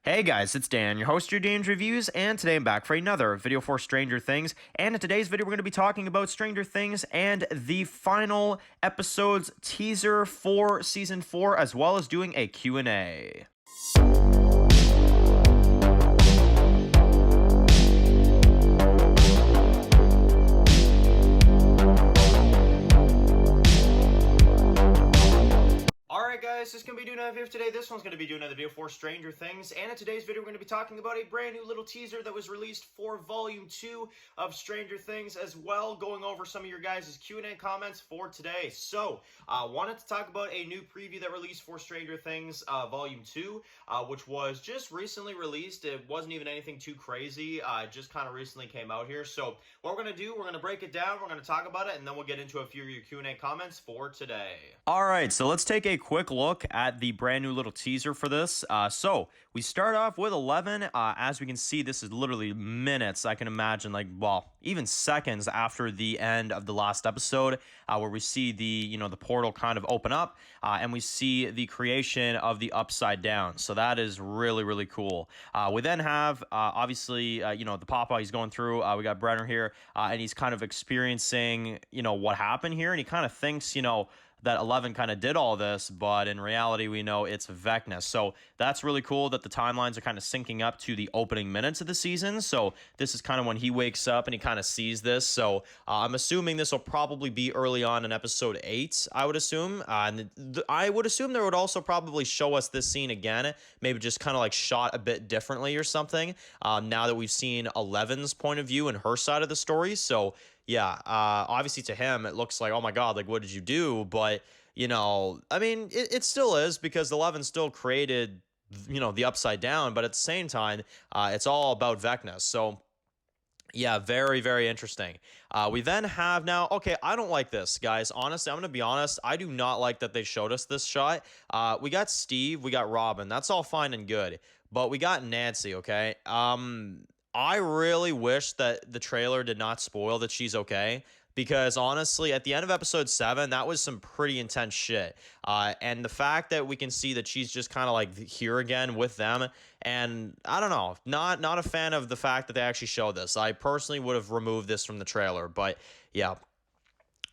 Hey guys, it's Dan, your host of your Dan's Reviews, and today I'm back for another video for Stranger Things. And in today's video, we're going to be talking about Stranger Things and the final episode's teaser for Season 4, as well as doing a Q&A. Alright guys, this is going to be doing another video today. This one's going to be doing another video for Stranger Things. And in today's video, we're going to be talking about a brand new little teaser that was released for Volume 2 of Stranger Things, as well going over some of your guys' Q&A comments for today. So, wanted to talk about a new preview that released for Stranger Things Volume 2, which was just recently released. It wasn't even anything too crazy. It just kind of recently came out here. So, what we're going to do, we're going to break it down, we're going to talk about it, and then we'll get into a few of your Q&A comments for today. Alright, so let's take a quick look at the brand new little teaser for this. So we start off with 11. As we can see, this is literally minutes, I can imagine, like, well, even seconds after the end of the last episode, where we see the portal kind of open up, and we see the creation of the Upside Down. So that is really, really cool. We then have, obviously, the Papa he's going through. We got Brenner here, and he's kind of experiencing, what happened here, and he kind of thinks, that 11 kind of did all this, but in reality, we know it's Vecna. So that's really cool that the timelines are kind of syncing up to the opening minutes of the season. So this is kind of when he wakes up and he kind of sees this. So I'm assuming this will probably be early on in episode 8, I would assume. And I would assume there would also probably show us this scene again, maybe just kind of like shot a bit differently or something, now that we've seen 11's point of view and her side of the story. So yeah, obviously to him, it looks like, oh my God, like, what did you do? But, I mean, it still is, because 11 still created, the Upside Down. But at the same time, it's all about Vecna. So, yeah, very, very interesting. We then have now, okay, I don't like this, guys. Honestly, I'm going to be honest. I do not like that they showed us this shot. We got Steve, we got Robin. That's all fine and good. But we got Nancy, okay? I really wish that the trailer did not spoil that she's okay, because honestly, at the end of episode 7, that was some pretty intense shit. And the fact that we can see that she's just kind of like here again with them, and I don't know, not a fan of the fact that they actually showed this. I personally would have removed this from the trailer, but yeah.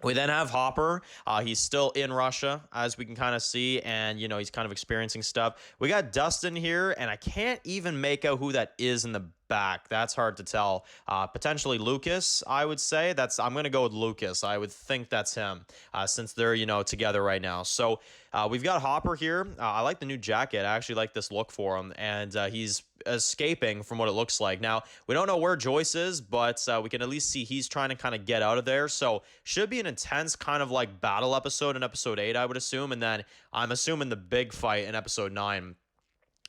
We then have Hopper. He's still in Russia, as we can kind of see, and, he's kind of experiencing stuff. We got Dustin here, and I can't even make out who that is in the back. That's hard to tell. Potentially Lucas, I would say. I'm going to go with Lucas. I would think that's him, since they're, together right now. So we've got Hopper here. I like the new jacket. I actually like this look for him, and he's escaping from what it looks like. Now, we don't know where Joyce is, but we can at least see he's trying to kind of get out of there. So should be an intense kind of like battle episode in episode 8, I would assume. And then I'm assuming the big fight in episode 9.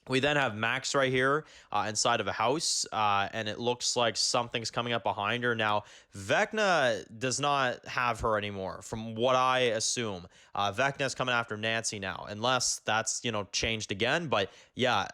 We then have Max right here inside of a house, and it looks like something's coming up behind her. Now, Vecna does not have her anymore, from what I assume. Vecna's coming after Nancy now, unless that's, changed again. But yeah,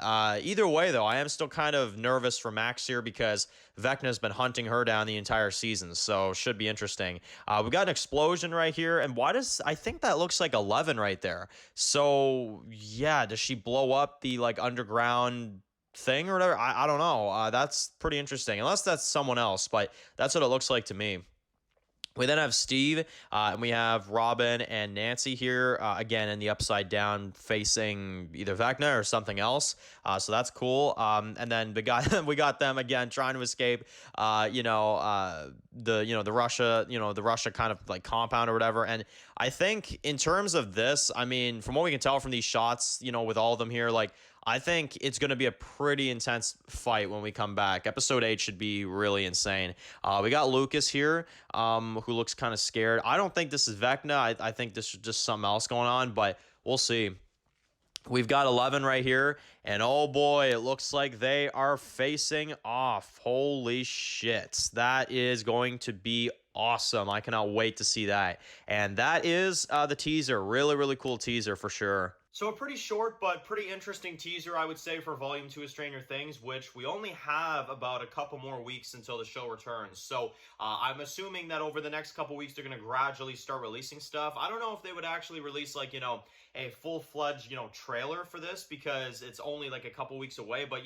either way, though, I am still kind of nervous for Max here, because Vecna's been hunting her down the entire season, so should be interesting. We got an explosion right here, and I think that looks like 11 right there. So yeah, does she blow up the like underground thing or whatever? I don't know. That's pretty interesting, unless that's someone else, but that's what it looks like to me. We then have Steve, and we have Robin and Nancy here, again, in the Upside Down, facing either Vecna or something else. So that's cool. And then we got them again trying to escape, the Russia, the Russia kind of like compound or whatever. And I think in terms of this, I mean, from what we can tell from these shots, with all of them here, like, I think it's going to be a pretty intense fight when we come back. Episode 8 should be really insane. We got Lucas here, who looks kind of scared. I don't think this is Vecna. I think this is just something else going on, but we'll see. We've got 11 right here, and oh boy, it looks like they are facing off. Holy shit. That is going to be awesome. I cannot wait to see that. And that is the teaser. Really, really cool teaser for sure. So a pretty short but pretty interesting teaser, I would say, for Volume 2 of Stranger Things, which we only have about a couple more weeks until the show returns. So I'm assuming that over the next couple weeks, they're going to gradually start releasing stuff. I don't know if they would actually release, like, a full-fledged, trailer for this, because it's only like a couple weeks away. But,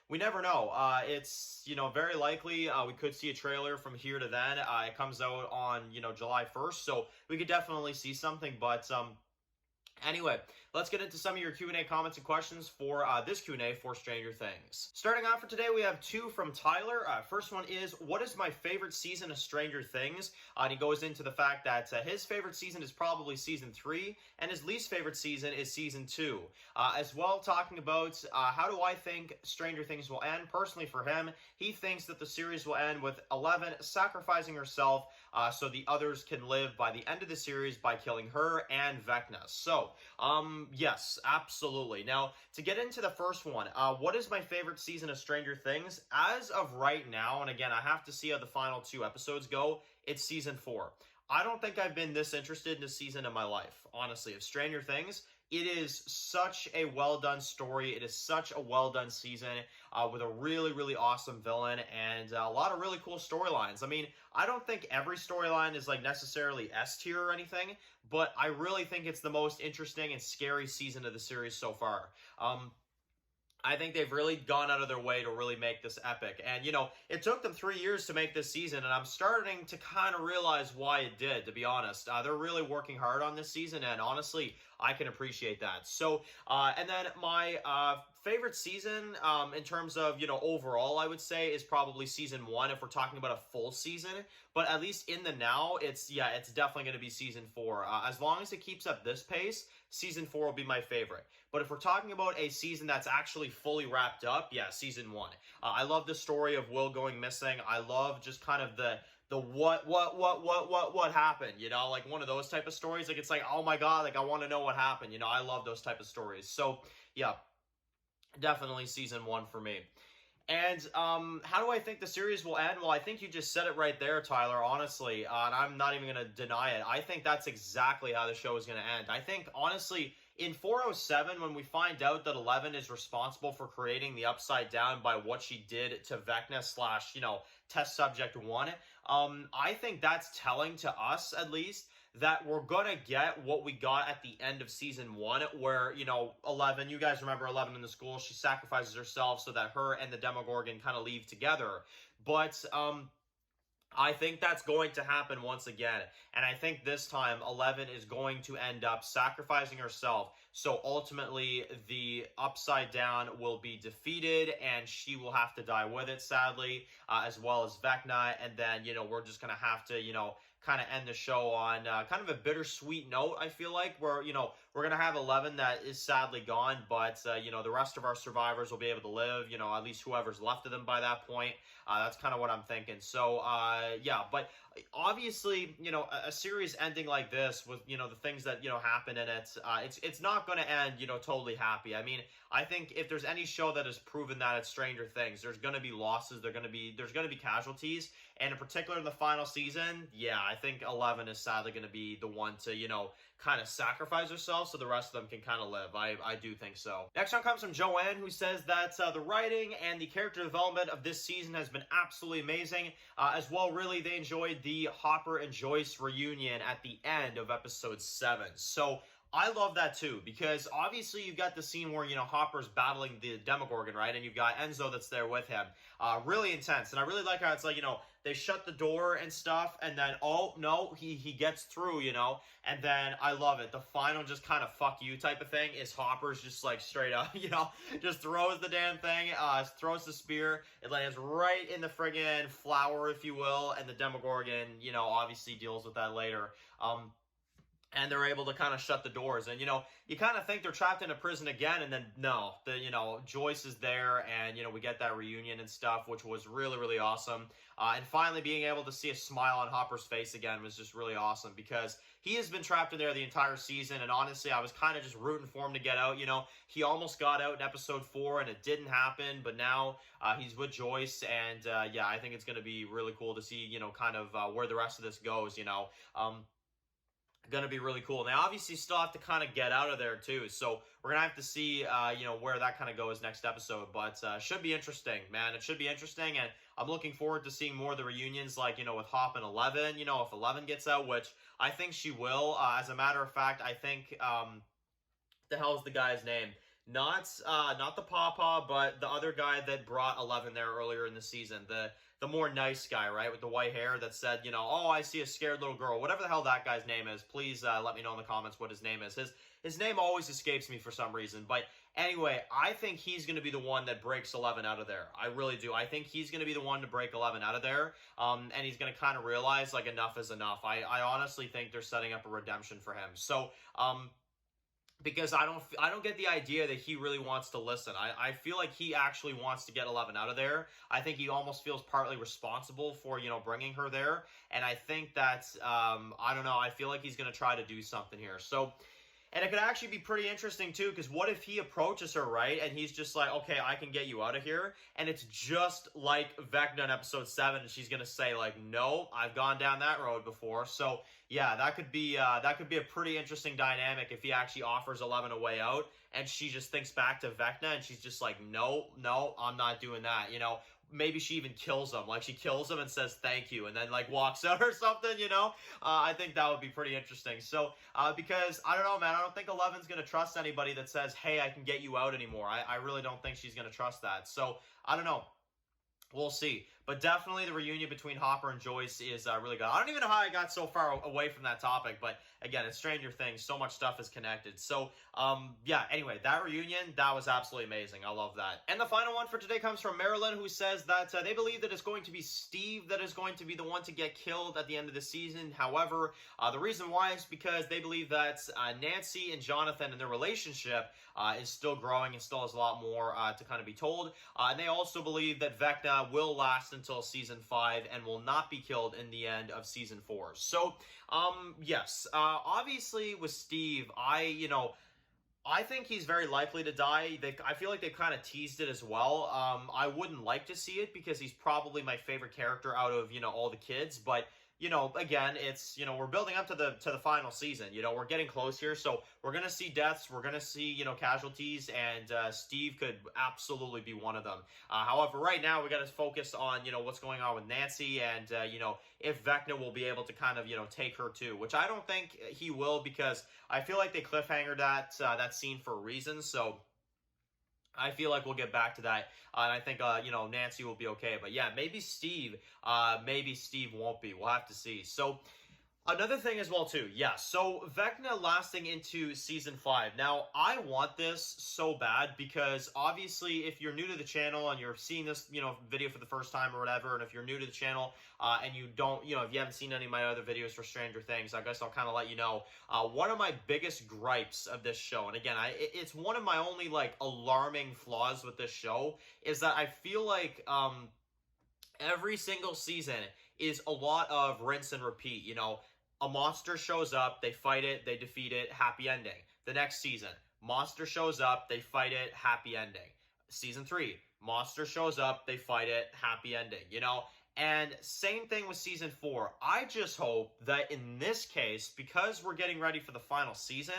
we never know. It's, very likely we could see a trailer from here to then. It comes out on, July 1st. So we could definitely see something. But anyway, let's get into some of your Q&A comments and questions for this Q&A for Stranger Things. Starting off for today, we have two from Tyler. First one is, what is my favorite season of Stranger Things? And he goes into the fact that his favorite season is probably season 3, and his least favorite season is season 2. As well, talking about how do I think Stranger Things will end? Personally, for him, he thinks that the series will end with Eleven sacrificing herself so the others can live by the end of the series by killing her and Vecna. So, yes, absolutely. Now, to get into the first one, what is my favorite season of Stranger Things? As of right now, and again, I have to see how the final 2 episodes go, it's season 4. I don't think I've been this interested in a season in my life, honestly, of Stranger Things. It is such a well-done story. It is such a well-done season with a really, really awesome villain and a lot of really cool storylines. I mean, I don't think every storyline is like necessarily S tier or anything, but I really think it's the most interesting and scary season of the series so far. I think they've really gone out of their way to really make this epic. And, it took them 3 years to make this season, and I'm starting to kind of realize why it did, to be honest. They're really working hard on this season, and honestly, I can appreciate that. So, and then my favorite season in terms of, overall, I would say, is probably season 1 if we're talking about a full season. But at least in the now, it's definitely going to be season 4. As long as it keeps up this pace, season 4 will be my favorite. But if we're talking about a season that's actually fully wrapped up, yeah, season 1. I love the story of Will going missing. I love just kind of the what happened, like one of those type of stories. Like, it's like, oh my God, like I want to know what happened. I love those type of stories. So yeah, definitely season 1 for me. And how do I think the series will end? Well, I think you just said it right there, Tyler, honestly, and I'm not even going to deny it. I think that's exactly how the show is going to end. I think, honestly, in 407, when we find out that Eleven is responsible for creating the Upside Down by what she did to Vecna / Test Subject 1, I think that's telling to us, at least, that we're going to get what we got at the end of season 1, where, Eleven, you guys remember Eleven in the school, she sacrifices herself so that her and the Demogorgon kind of leave together. But, I think that's going to happen once again, and I think this time Eleven is going to end up sacrificing herself, so ultimately the Upside Down will be defeated, and she will have to die with it, sadly, as well as Vecna, and then, we're just going to have to, kind of end the show on kind of a bittersweet note, I feel like, where, we're going to have Eleven that is sadly gone, but, the rest of our survivors will be able to live, at least whoever's left of them by that point. That's kind of what I'm thinking. So, yeah, but obviously, a series ending like this with, the things that, happen in it, it's not going to end, totally happy. I mean, I think if there's any show that has proven that, it's Stranger Things. There's going to be losses. There's going to be casualties. And in particular, in the final season, yeah, I think Eleven is sadly going to be the one to, kind of sacrifice herself so the rest of them can kind of live. I do think so. Next one comes from Joanne, who says that the writing and the character development of this season has been absolutely amazing. As well, really, they enjoyed the Hopper and Joyce reunion at the end of episode 7. So I love that too, because obviously you've got the scene where, Hopper's battling the Demogorgon, right? And you've got Enzo that's there with him. Really intense. And I really like how it's like, they shut the door and stuff, and then, oh, no, he gets through, and then I love it. The final just kind of fuck you type of thing is Hopper's just like straight up, just throws the damn thing, throws the spear. It lands right in the friggin' flower, if you will, and the Demogorgon, obviously deals with that later. And they're able to kind of shut the doors. And, you kind of think they're trapped in a prison again, and then, no. Joyce is there, and, we get that reunion and stuff, which was really, really awesome. And finally being able to see a smile on Hopper's face again was just really awesome, because he has been trapped in there the entire season, and honestly, I was kind of just rooting for him to get out. He almost got out in episode 4, and it didn't happen, but now he's with Joyce, and, yeah, I think it's going to be really cool to see, kind of where the rest of this goes, going to be really cool. Now, obviously, still have to kind of get out of there, too. So we're going to have to see, where that kind of goes next episode. But should be interesting, man. It should be interesting. And I'm looking forward to seeing more of the reunions, like, with Hop and Eleven. If Eleven gets out, which I think she will. As a matter of fact, I think, the hell's the guy's name? Not the Pawpaw, but the other guy that brought Eleven there earlier in the season. The more nice guy, right, with the white hair that said, oh, I see a scared little girl. Whatever the hell that guy's name is, please let me know in the comments what his name is. His name always escapes me for some reason. But anyway, I think he's going to be the one that breaks Eleven out of there. I really do. I think he's going to be the one to break Eleven out of there. And he's going to kind of realize, like, enough is enough. I honestly think they're setting up a redemption for him. So, because I don't get the idea that he really wants to listen. I feel like he actually wants to get Eleven out of there. I think he almost feels partly responsible for, bringing her there. And I think that's, I don't know, I feel like he's going to try to do something here. So, and it could actually be pretty interesting, too, because what if he approaches her, right, and he's just like, okay, I can get you out of here, and it's just like Vecna in episode 7, and she's going to say, like, no, I've gone down that road before. So, yeah, that could be a pretty interesting dynamic if he actually offers Eleven a way out, and she just thinks back to Vecna, and she's just like, no, I'm not doing that, Maybe she even kills him. Like, she kills him and says thank you and then, like, walks out or something, I think that would be pretty interesting. So, because, I don't know, man, I don't think Eleven's going to trust anybody that says, hey, I can get you out anymore. I really don't think she's going to trust that. So, I don't know. We'll see. But definitely the reunion between Hopper and Joyce is really good. I don't even know how I got so far away from that topic, but again, it's Stranger Things. So much stuff is connected. So, yeah, anyway, that reunion, that was absolutely amazing. I love that. And the final one for today comes from Marilyn, who says that they believe that it's going to be Steve that is going to be the one to get killed at the end of the season. However, the reason why is because they believe that Nancy and Jonathan and their relationship is still growing and still has a lot more to kind of be told. And they also believe that Vecna will last until season 5 and will not be killed in the end of season 4. So, yes, obviously with Steve, I think he's very likely to die. I feel like they've kind of teased it as well. I wouldn't like to see it because he's probably my favorite character out of, all the kids, but again, it's, we're building up to the final season. We're getting close here, so we're going to see deaths, we're going to see, casualties, and Steve could absolutely be one of them. However, right now, we got to focus on, what's going on with Nancy and, if Vecna will be able to kind of, take her too, which I don't think he will because I feel like they cliffhangered that scene for a reason, so I feel like we'll get back to that, and I think, Nancy will be okay. But yeah, maybe Steve won't be. We'll have to see. So, another thing as well, too. Yeah, so Vecna lasting into Season 5. Now, I want this so bad because, obviously, if you're new to the channel and you're seeing this, video for the first time or whatever, and if you're new to the channel and you don't, if you haven't seen any of my other videos for Stranger Things, I guess I'll kind of let you know. One of my biggest gripes of this show, and again, it's one of my only, like, alarming flaws with this show, is that I feel like every single season is a lot of rinse and repeat, A monster shows up, they fight it, they defeat it, happy ending. The next season, monster shows up, they fight it, happy ending. Season 3, monster shows up, they fight it, happy ending, And same thing with Season 4. I just hope that in this case, because we're getting ready for the final season,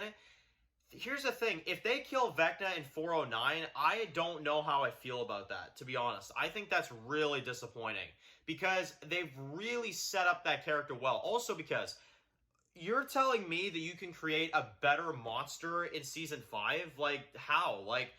here's the thing. If they kill Vecna in 409, I don't know how I feel about that, to be honest. I think that's really disappointing because they've really set up that character well. Also because you're telling me that you can create a better monster in Season 5? Like, how? Like,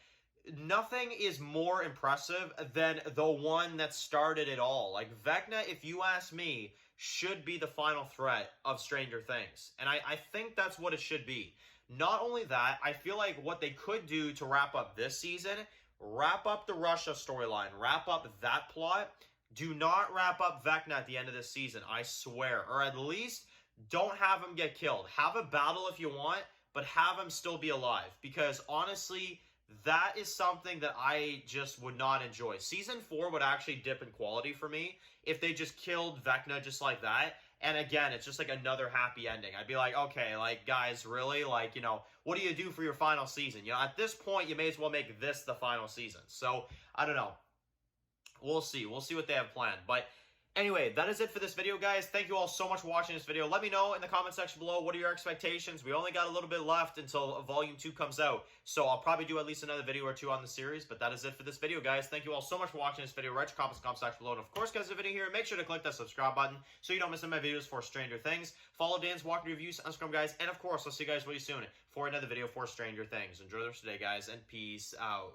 nothing is more impressive than the one that started it all. Like, Vecna, if you ask me, should be the final threat of Stranger Things. And I think that's what it should be. Not only that, I feel like what they could do to wrap up this season, wrap up the Russia storyline, wrap up that plot. Do not wrap up Vecna at the end of this season, I swear. Or at least don't have him get killed. Have a battle if you want, but have him still be alive. Because honestly, that is something that I just would not enjoy. Season 4 would actually dip in quality for me if they just killed Vecna just like that. And again, it's just like another happy ending. I'd be like, okay, like, guys, really? Like, what do you do for your final season? At this point, you may as well make this the final season. So, I don't know. We'll see. We'll see what they have planned. But Anyway, that is it for this video, guys. Thank you all so much for watching this video. Let me know in the comment section below, what are your expectations? We only got a little bit left until Volume 2 comes out, so I'll probably do at least another video or two on the series, but that is it for this video, guys. Thank you all so much for watching this video. Write your comments in the comment section below, and of course, guys, the video here, make sure to click that subscribe button so you don't miss any of my videos for Stranger Things. Follow Dan's Walking Reviews on Instagram, guys, and of course, I'll see you guys really soon for another video for Stranger Things. Enjoy the rest of the day, guys, and peace out.